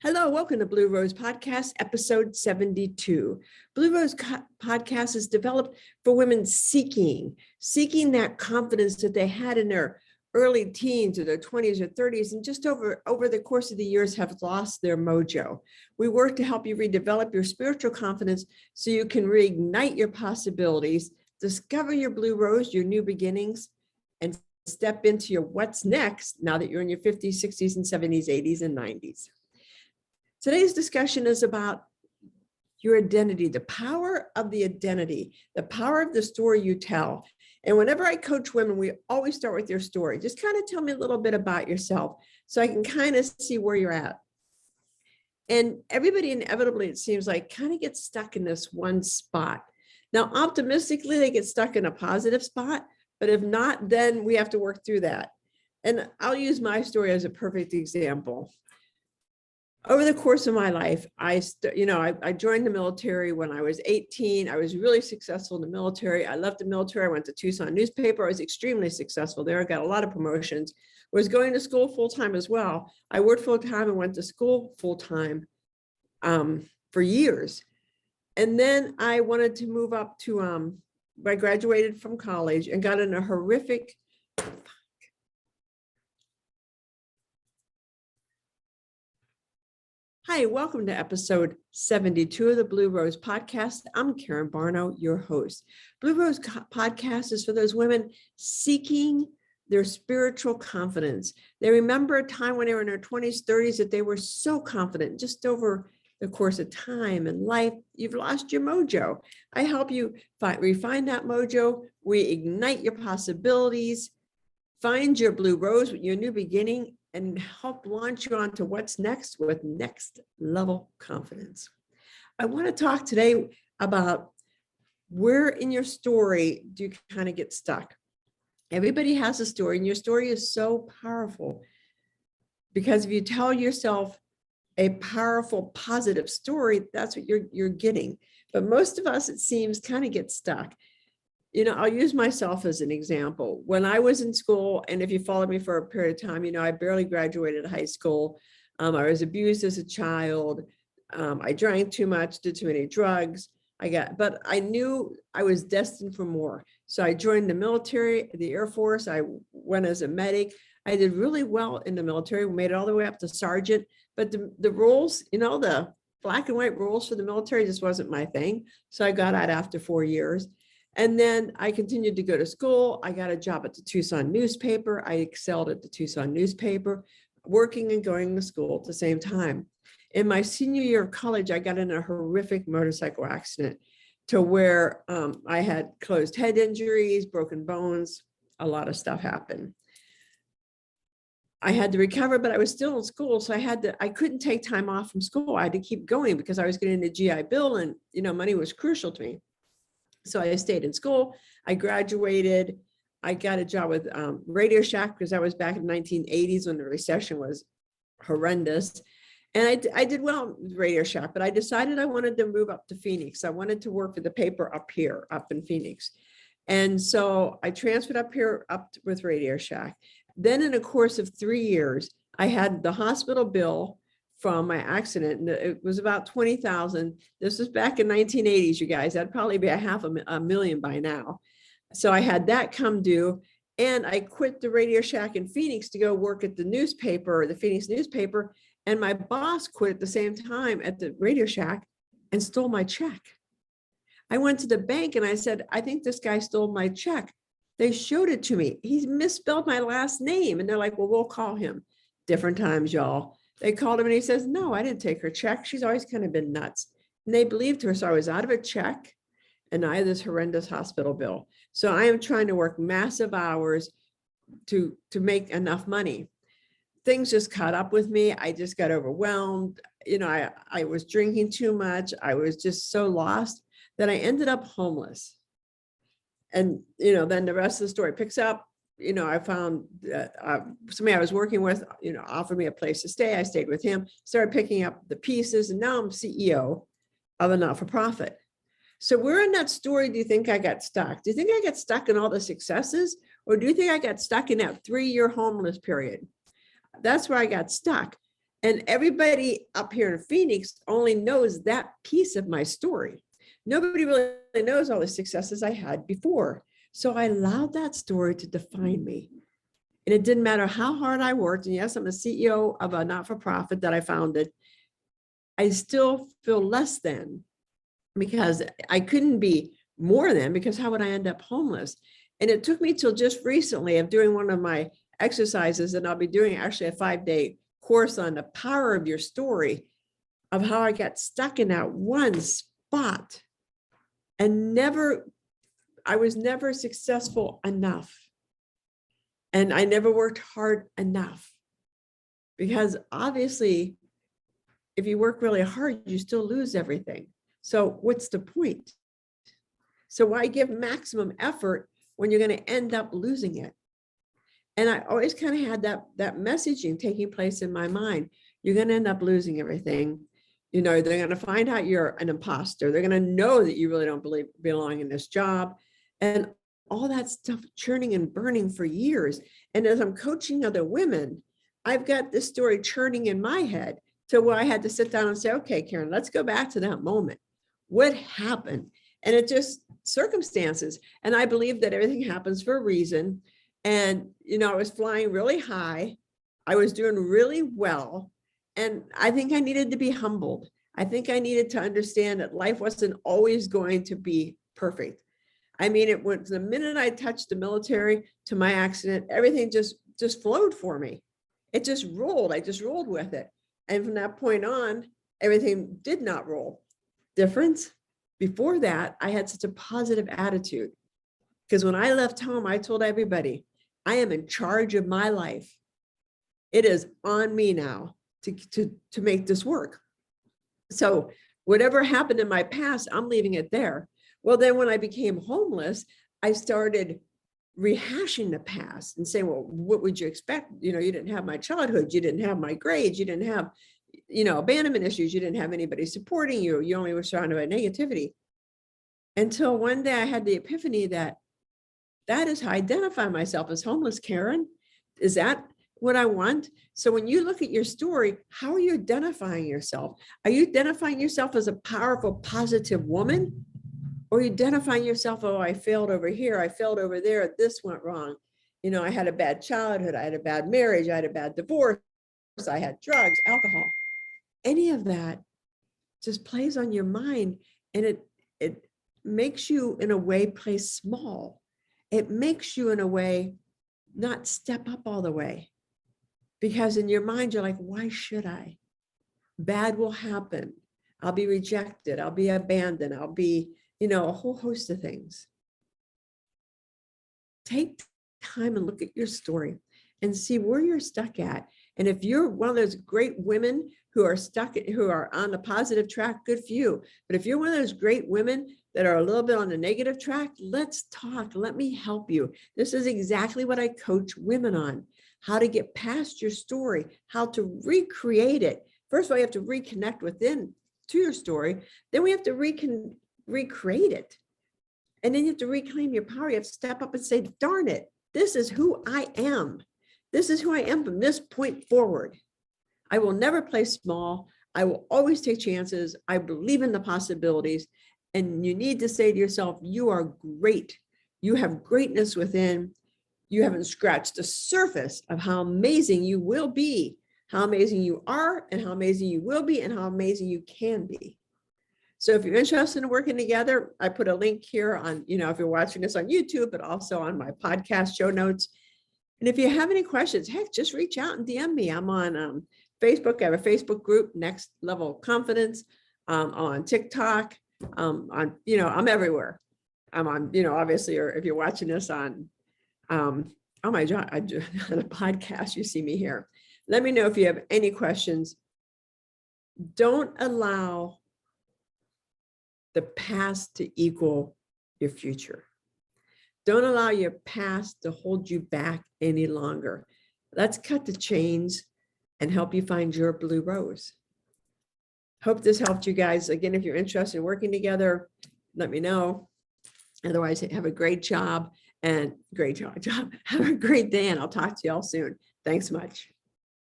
Hello, welcome to Blue Rose Podcast, episode 72. Blue Rose Podcast is developed for women seeking that confidence that they had in their early teens or their 20s or 30s, and just over the course of the years have lost their mojo. We work to help you redevelop your spiritual confidence so you can reignite your possibilities, discover your blue rose, your new beginnings, and step into your what's next now that you're in your 50s, 60s, and 70s, 80s, and 90s. Today's discussion is about your identity, the power of the identity, the power of the story you tell. And whenever I coach women, we always start with your story. Just kind of tell me a little bit about yourself so I can kind of see where you're at. And everybody inevitably, it seems like, kind of gets stuck in this one spot. Now, optimistically, they get stuck in a positive spot, but if not, then we have to work through that. And I'll use my story as a perfect example. Over the course of my life, I joined the military when I was 18. I was really successful in the military. I left the military. I went to Tucson newspaper. I was extremely successful there. I got a lot of promotions. Was going to school full-time as well. I worked full-time and went to school full-time for years. And then I wanted to move up to, I graduated from college and got in a horrific Hi, welcome to episode 72 of the Blue Rose Podcast. I'm Karen Barno, your host. Blue Rose Podcast is for those women seeking their spiritual confidence. They remember a time when they were in their 20s, 30s that they were so confident. Just over the course of time and life, you've lost your mojo. I help you refine that mojo, reignite your possibilities, find your blue rose with your new beginning, and help launch you on to what's next with next level confidence. I want to talk today about where in your story do you kind of get stuck. Everybody has a story, and your story is so powerful because if you tell yourself a powerful, positive story, that's what you're getting. But most of us, it seems, kind of get stuck. You know, I'll use myself as an example. When I was in school, and if you followed me for a period of time, I barely graduated high school. I was abused as a child. I drank too much, did too many drugs. But I knew I was destined for more. So I joined the military, the Air Force. I went as a medic. I did really well in the military. We made it all the way up to sergeant. But the roles, the black and white roles for the military just wasn't my thing. So I got out after 4 years. And then I continued to go to school. I got a job at the Tucson newspaper. I excelled at the Tucson newspaper, working and going to school at the same time. In my senior year of college, I got in a horrific motorcycle accident to where I had closed head injuries, broken bones, a lot of stuff happened. I had to recover, but I was still in school. So I couldn't take time off from school. I had to keep going because I was getting the GI Bill and, money was crucial to me. So I stayed in school. I graduated. I got a job with Radio Shack because that was back in the 1980s when the recession was horrendous. And I did well with Radio Shack, but I decided I wanted to move up to Phoenix. I wanted to work for the paper up in Phoenix. And so I transferred up with Radio Shack. Then in a course of 3 years, I had the hospital bill from my accident, and it was about $20,000. This was back in 1980s, you guys. That'd probably be $500,000 by now. So I had that come due, and I quit the Radio Shack in Phoenix to go work at the newspaper, the Phoenix newspaper, and my boss quit at the same time at the Radio Shack and stole my check. I went to the bank and I said, I think this guy stole my check. They showed it to me. He misspelled my last name, and they're like, well, we'll call him. Different times, y'all. They called him and he says, no, I didn't take her check. She's always kind of been nuts. And they believed her. So I was out of a check and I had this horrendous hospital bill. So I am trying to work massive hours to make enough money. Things just caught up with me. I just got overwhelmed. I was drinking too much. I was just so lost that I ended up homeless. And, then the rest of the story picks up. I found somebody I was working with, offered me a place to stay. I stayed with him, started picking up the pieces, and now I'm CEO of a not-for-profit. So where in that story do you think I got stuck? Do you think I got stuck in all the successes, or do you think I got stuck in that 3-year homeless period? That's where I got stuck. And everybody up here in Phoenix only knows that piece of my story. Nobody really knows all the successes I had before. So I allowed that story to define me. And it didn't matter how hard I worked. And yes, I'm a CEO of a not-for-profit that I founded. I still feel less than, because I couldn't be more than, because how would I end up homeless? And it took me till just recently of doing one of my exercises, and I'll be doing actually a 5-day course on the power of your story, of how I got stuck in that one spot and I was never successful enough. And I never worked hard enough, because obviously if you work really hard, you still lose everything. So what's the point? So why give maximum effort when you're going to end up losing it? And I always kind of had that messaging taking place in my mind. You're going to end up losing everything. You know, they're going to find out you're an imposter. They're going to know that you really don't belong in this job. And all that stuff churning and burning for years. And as I'm coaching other women, I've got this story churning in my head to where I had to sit down and say, okay, Karen, let's go back to that moment. What happened? And it just circumstances. And I believe that everything happens for a reason. And, you know, I was flying really high. I was doing really well. And I think I needed to be humbled. I think I needed to understand that life wasn't always going to be perfect. I mean, it was the minute I touched the military to my accident, everything just flowed for me. It just rolled. I just rolled with it. And from that point on, everything did not roll. Difference, before that, I had such a positive attitude, because when I left home, I told everybody, I am in charge of my life. It is on me now to make this work. So whatever happened in my past, I'm leaving it there. Well, then when I became homeless, I started rehashing the past and saying, well, what would you expect? You know, you didn't have my childhood. You didn't have my grades. You didn't have, you know, abandonment issues. You didn't have anybody supporting you. You only were surrounded by negativity. Until one day I had the epiphany that is how I identify myself, as homeless, Karen. Is that what I want? So when you look at your story, how are you identifying yourself? Are you identifying yourself as a powerful, positive woman? Or are you identifying yourself, oh, I failed over here, I failed over there, this went wrong. You know, I had a bad childhood, I had a bad marriage, I had a bad divorce, I had drugs, alcohol. Any of that just plays on your mind, and it makes you in a way play small. It makes you in a way not step up all the way, because in your mind you're like, why should I? Bad will happen. I'll be rejected. I'll be abandoned. I'll be, you know, a whole host of things. Take time and look at your story and see where you're stuck at. And if you're one of those great women who are stuck, who are on the positive track, good for you. But if you're one of those great women that are a little bit on the negative track, let's talk. Let me help you. This is exactly what I coach women on: how to get past your story, how to recreate it. First of all, you have to reconnect within to your story. Then we have to recreate it. And then you have to reclaim your power. You have to step up and say, darn it, this is who I am. This is who I am from this point forward. I will never play small. I will always take chances. I believe in the possibilities. And you need to say to yourself, you are great. You have greatness within. You haven't scratched the surface of how amazing you will be, how amazing you are, and how amazing you will be, and how amazing you can be. So if you're interested in working together, I put a link here on, you know, if you're watching this on YouTube, but also on my podcast show notes. And if you have any questions, heck, just reach out and DM me. I'm on Facebook. I have a Facebook group, Next Level Confidence, on TikTok, on, you know, I'm everywhere. I'm on, you know, obviously, or if you're watching this on, oh my God, on a podcast, you see me here. Let me know if you have any questions. Don't allow the past to equal your future. Don't allow your past to hold you back any longer. Let's cut the chains and help you find your blue rose. Hope this helped you guys. Again, if you're interested in working together, let me know. Otherwise, have a great job and Have a great day, and I'll talk to you all soon. Thanks much.